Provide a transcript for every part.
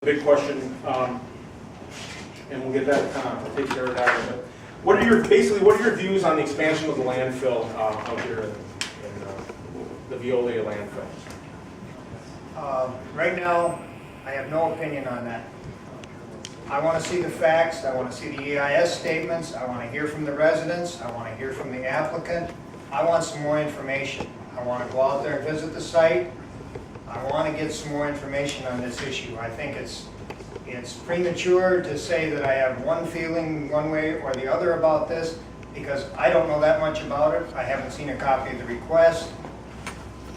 Big question, and we'll get that we'll take care of that. But what are your views on the expansion of the landfill out here in the Veolia landfill? Right now, I have no opinion on that. I want to see the facts, I want to see the EIS statements, I want to hear from the residents, I want to hear from the applicant. I want some more information. I want to go out there and visit the site. I want to get some more information on this issue. I think it's premature to say that I have one feeling one way or the other about this because I don't know that much about it. I haven't seen a copy of the request.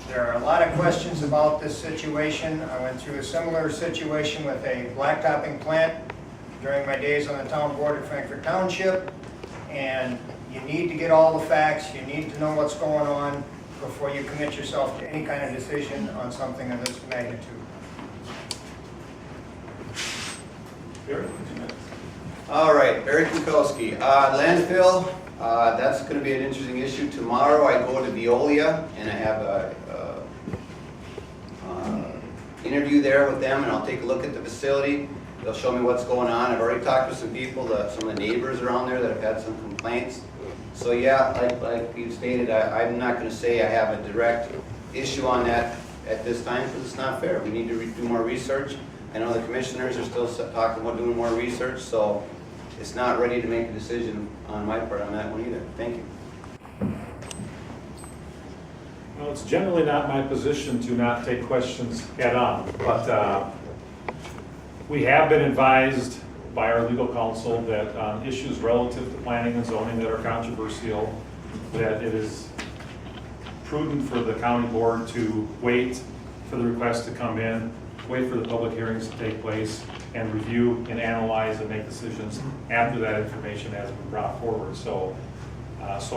There are a lot of questions about this situation. I went through a similar situation with a blacktopping plant during my days on the town board at Frankfort Township. And you need to get all the facts. You need to know what's going on before you commit yourself to any kind of decision on something of this magnitude. All right, Barry Kukowski. Landfill, that's going to be an interesting issue. Tomorrow I go to Veolia and I have a interview there with them, and I'll take a look at the facility. They'll show me what's going on. I've already talked to some people, some of the neighbors around there that have had some complaints. So yeah, like you stated, I'm not going to say I have a direct issue on that at this time because it's not fair. We need to do more research. I know the commissioners are still talking about doing more research, so it's not ready to make a decision on my part on that one either. Thank you. Well, it's generally not my position to not take questions head on, but we have been advised by our legal counsel that on issues relative to planning and zoning that are controversial, that it is prudent for the county board to wait for the request to come in, wait for the public hearings to take place, and review and analyze and make decisions after that information has been brought forward. So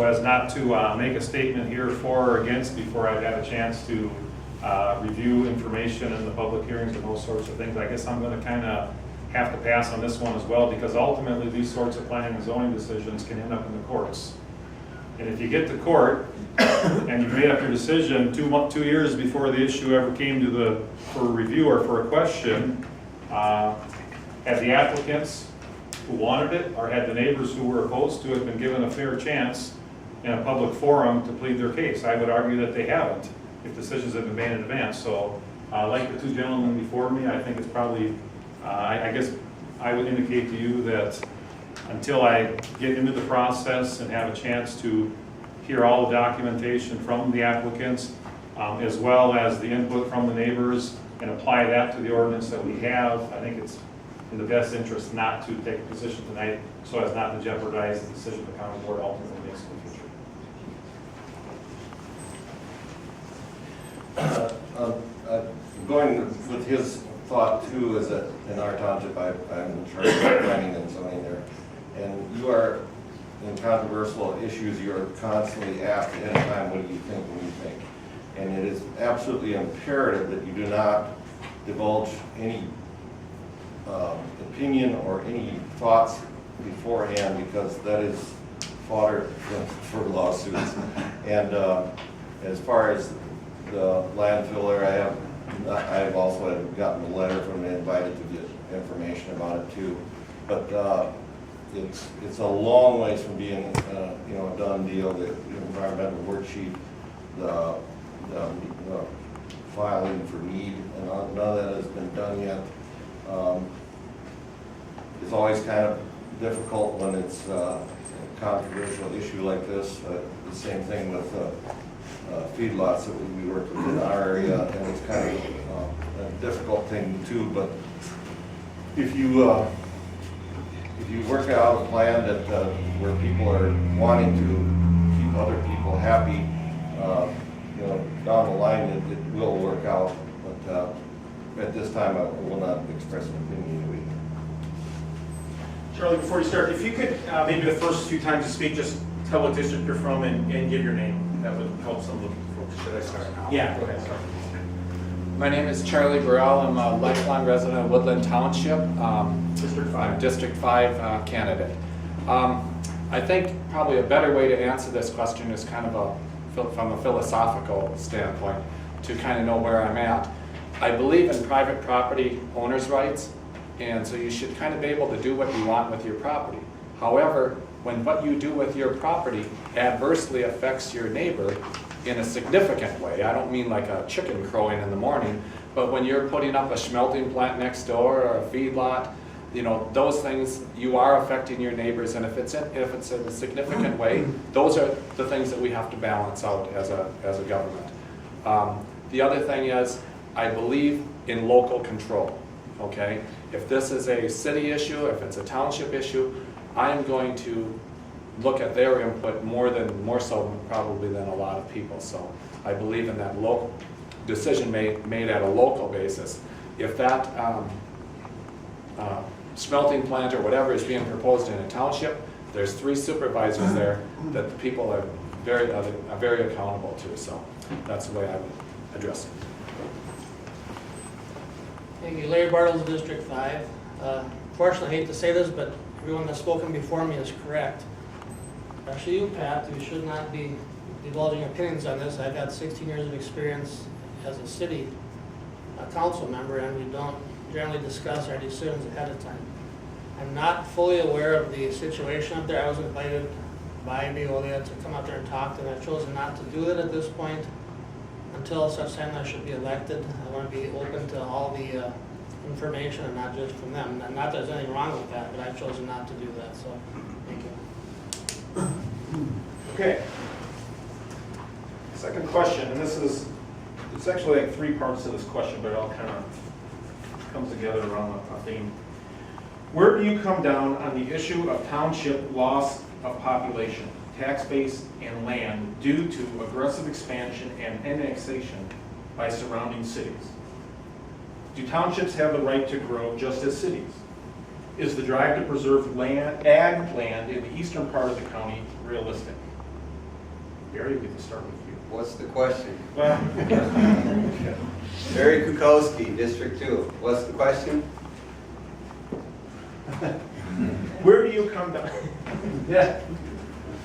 as not to make a statement here for or against before I've had a chance to review information in the public hearings and those sorts of things, I guess I'm going to kind of have to pass on this one as well, because ultimately these sorts of planning and zoning decisions can end up in the courts. And if you get to court and you've made up your decision 2 years before the issue ever came to for review or for a question, had the applicants who wanted it or had the neighbors who were opposed to it been given a fair chance in a public forum to plead their case? I would argue that they haven't, if decisions have been made in advance. So like the two gentlemen before me, I think it's probably, I guess I would indicate to you that until I get into the process and have a chance to hear all the documentation from the applicants, as well as the input from the neighbors, and apply that to the ordinance that we have, I think it's in the best interest not to take a position tonight so as not to jeopardize the decision the county board ultimately makes in the future. Going with his thought too, is that in our township, I'm in charge of planning and zoning there, and you are in controversial issues. You are constantly asked at any time, "What do you think? What do you think?" And it is absolutely imperative that you do not divulge any opinion or any thoughts beforehand, because that is fodder for lawsuits. And as far as the landfill there, I've also gotten a letter from them, invited to get information about it too. But it's a long ways from being a done deal. The environmental worksheet, the filing for need, and none of that has been done yet. It's always kind of difficult when it's a controversial issue like this. The same thing with feedlots that we work with in our area, and it's kind of a difficult thing too. But if you work out a plan that where people are wanting to keep other people happy, down the line it will work out. But at this time, I will not express an opinion. Charlie, before you start, if you could maybe the first few times you speak, just tell what district you're from and give your name. That would help some of the folks. Should I start now? Yeah, go ahead. Start. My name is Charlie Burrell. I'm a lifelong resident of Woodland Township. District 5. District 5 candidate. I think probably a better way to answer this question is kind of from a philosophical standpoint, to kind of know where I'm at. I believe in private property owners' rights, and so you should kind of be able to do what you want with your property. However, when what you do with your property adversely affects your neighbor in a significant way, I don't mean like a chicken crowing in the morning, but when you're putting up a smelting plant next door or a feedlot, you know, those things, you are affecting your neighbors, and if it's in a significant way, those are the things that we have to balance out as a government. The other thing is, I believe in local control, okay? If this is a city issue, if it's a township issue, I am going to look at their input more so probably than a lot of people. So I believe in that local decision made at a local basis. If that smelting plant or whatever is being proposed in a township, there's 3 supervisors there that the people are very accountable to. So that's the way I would address it. Thank you. Larry Bartles, District 5. Unfortunately, I hate to say this, but everyone that's spoken before me is correct. Especially you, Pat, you should not be divulging opinions on this. I've had 16 years of experience as a city council member, and we don't generally discuss our decisions ahead of time. I'm not fully aware of the situation up there. I was invited by Veolia to come up there and talk to them. I've chosen not to do that at this point until such time I should be elected. I want to be open to all the information and not just from them. And not that there's anything wrong with that, but I've chosen not to do that, so thank you. Okay. Second question, and it's actually like 3 parts to this question, but it all kind of comes together around a theme. Where do you come down on the issue of township loss of population, tax base, and land due to aggressive expansion and annexation by surrounding cities? Do townships have the right to grow just as cities? Is the drive to preserve ag land in the eastern part of the county realistic? Barry, we can start with you. What's the question? Well, Barry Kukowski, District 2. What's the question? where do you come down? Yeah.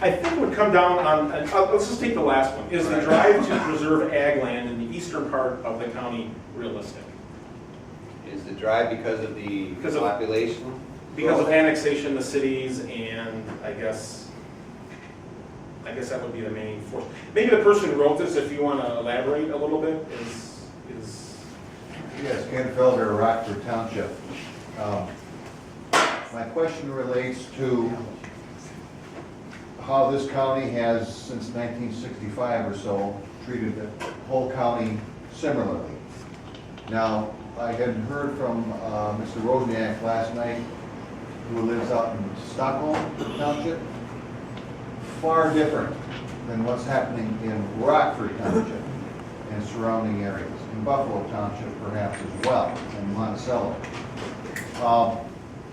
I think it would come down on, let's just take the last one. Is the drive to preserve ag land in the eastern part of the county realistic? Is the drive because of the population? Because of annexation of cities, and I guess that would be the main force. Maybe the person who wrote this, if you want to elaborate a little bit, is Yes, Ken Felder, Rockford Township. My question relates to how this county has, since 1965 or so, treated the whole county similarly. Now, I had heard from Mr. Wozniak last night, who lives out in Stockholm Township, far different than what's happening in Rockford Township and surrounding areas, in Buffalo Township perhaps as well, and Monticello.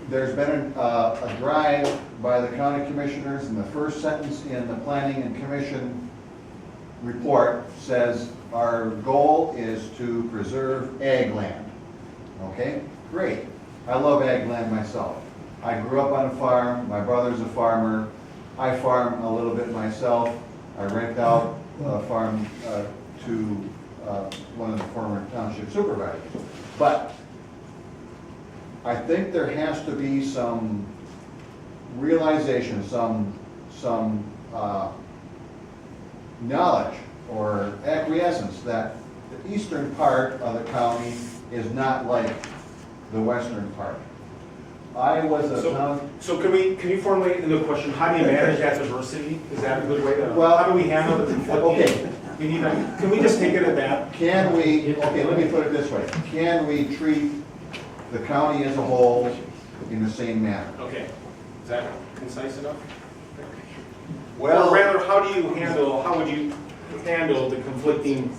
There's been a drive by the county commissioners, and the first sentence in the planning and commission report says our goal is to preserve ag land. Okay, great. I love ag land myself. I grew up on a farm, my brother's a farmer, I farm a little bit myself. I rent out a farm to one of the former township supervisors. But I think there has to be some realization, some knowledge or acquiescence that the eastern part of the county is not like the western part. I was a town. So can you formulate the question, how do you manage that diversity? Is that a good way to, Well, how do we handle the conflicting? Okay. Can we just take it at that? Can we, okay, let me put it this way. Can we treat the county as a whole in the same manner? Okay, is that concise enough? Well, Or rather, how would you handle the conflicting?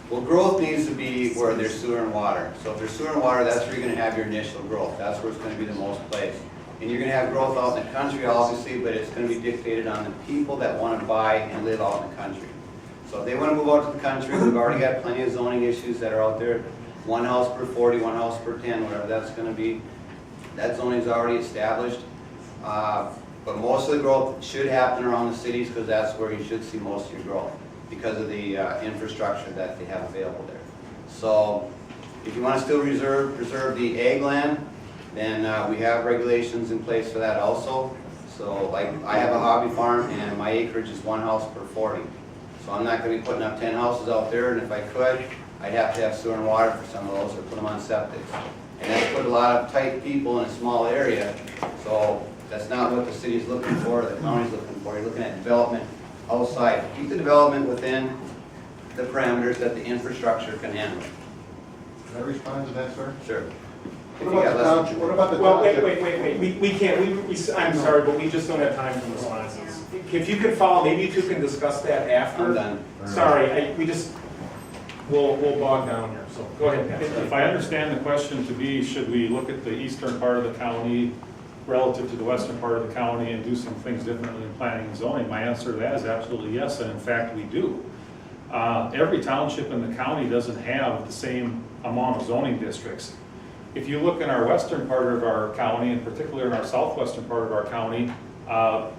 Well, growth needs to be where there's sewer and water. So if there's sewer and water, that's where you're gonna have your initial growth. That's where it's gonna be the most place. And you're gonna have growth out in the country, obviously, but it's gonna be dictated on the people that wanna buy and live out in the country. So if they wanna move out to the country, we've already got plenty of zoning issues that are out there. 1 house per 40, 1 house per 10, whatever that's gonna be. That zoning's already established. But most of the growth should happen around the cities, because that's where you should see most of your growth, because of the infrastructure that they have available there. So If you want to still preserve the ag land, then we have regulations in place for that also. So like, I have a hobby farm and my acreage is 1 house per 40. So I'm not gonna be putting up 10 houses out there, and if I could, I'd have to have sewer and water for some of those or put them on septic. And that's put a lot of tight people in a small area, so that's not what the city's looking for, the county's looking for. You're looking at development outside. Keep the development within the parameters that the infrastructure can handle. Can I respond to that, sir? Sure. If What you about got the less- township? What about the Well, township? wait, we can't, I'm sorry, but we just don't have time for responses. If you could follow, maybe you two can discuss that after. I'm done. Sorry, we'll bog down here, so go ahead, Pat. If I understand the question to be, should we look at the eastern part of the county relative to the western part of the county and do some things differently in planning and zoning? My answer to that is absolutely yes, and in fact, we do. Every township in the county doesn't have the same amount of zoning districts. If you look in our western part of our county, and particularly in our southwestern part of our county,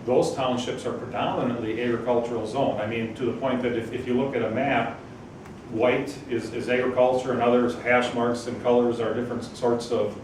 those townships are predominantly agricultural zone. I mean, to the point that if you look at a map, white is agriculture and others, hash marks and colors are different sorts of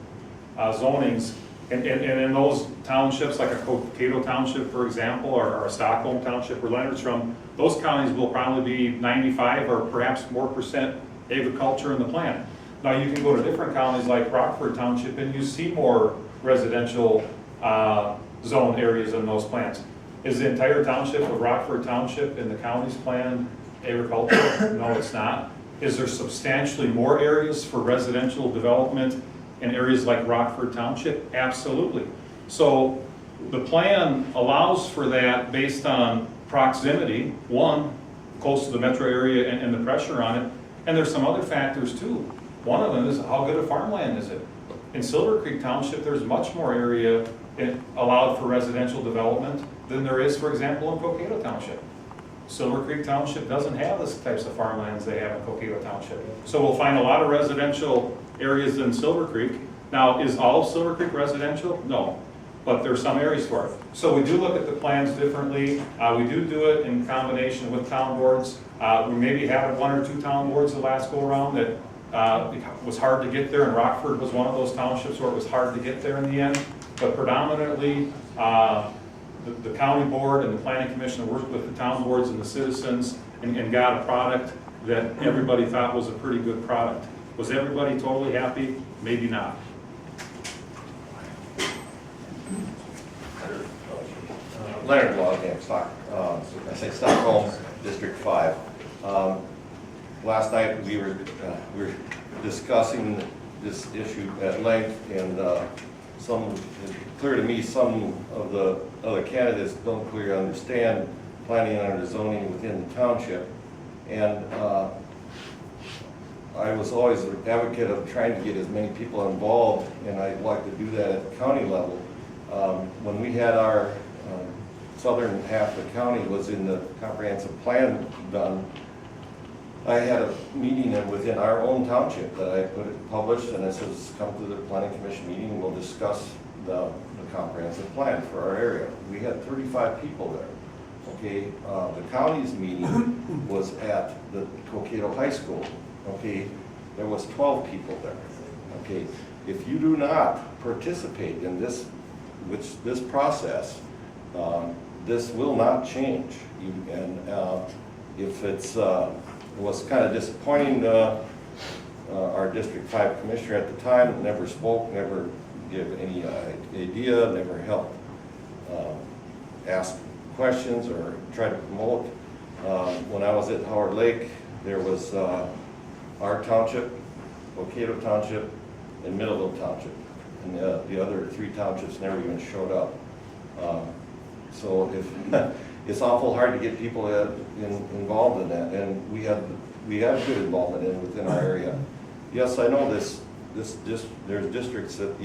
zonings. And in those townships, like a Cokato Township, for example, or a Stockholm Township, where Leonard's from, those counties will probably be 95 or perhaps more percent agriculture in the plan. Now, you can go to different counties like Rockford Township and you see more residential zone areas in those plans. Is the entire township of Rockford Township in the county's plan agricultural? No, it's not. Is there substantially more areas for residential development in areas like Rockford Township? Absolutely. So the plan allows for that based on proximity, one, close to the metro area and the pressure on it, and there's some other factors too. One of them is how good a farmland is it? In Silver Creek Township, there's much more area allowed for residential development than there is, for example, in Cokato Township. Silver Creek Township doesn't have the types of farmlands they have in Cokato Township. So we'll find a lot of residential areas in Silver Creek. Now, is all of Silver Creek residential? No, but there's some areas for it. So we do look at the plans differently. We do it in combination with town boards. We maybe had 1 or 2 town boards the last go around that it was hard to get there, and Rockford was one of those townships where it was hard to get there in the end. But predominantly, the county board and the planning commission worked with the town boards and the citizens and got a product that everybody thought was a pretty good product. Was everybody totally happy? Maybe not. Leonard Loggam, Stockholm, District 5. Last night we were discussing this issue at length, and it's clear to me some of the other candidates don't clearly understand planning and zoning within the township. And I was always an advocate of trying to get as many people involved, and I'd like to do that at the county level. When we had our southern half of the county was in the comprehensive plan done, I had a meeting within our own township that I published, and I says, come to the planning commission meeting and we'll discuss the comprehensive plan for our area. We had 35 people there. Okay, the county's meeting was at the Cokato High School. Okay, there was 12 people there. Okay, if you do not participate in this process, this will not change. If it's it was kind of disappointing. Our District 5 commissioner at the time never spoke, never gave any idea, never helped ask questions or try to promote. When I was at Howard Lake, there was our township, Cokato Township, and Middleville Township. And the other 3 townships never even showed up. So if it's awful hard to get people involved in that, and we have good involvement within our area. Yes, I know there's districts that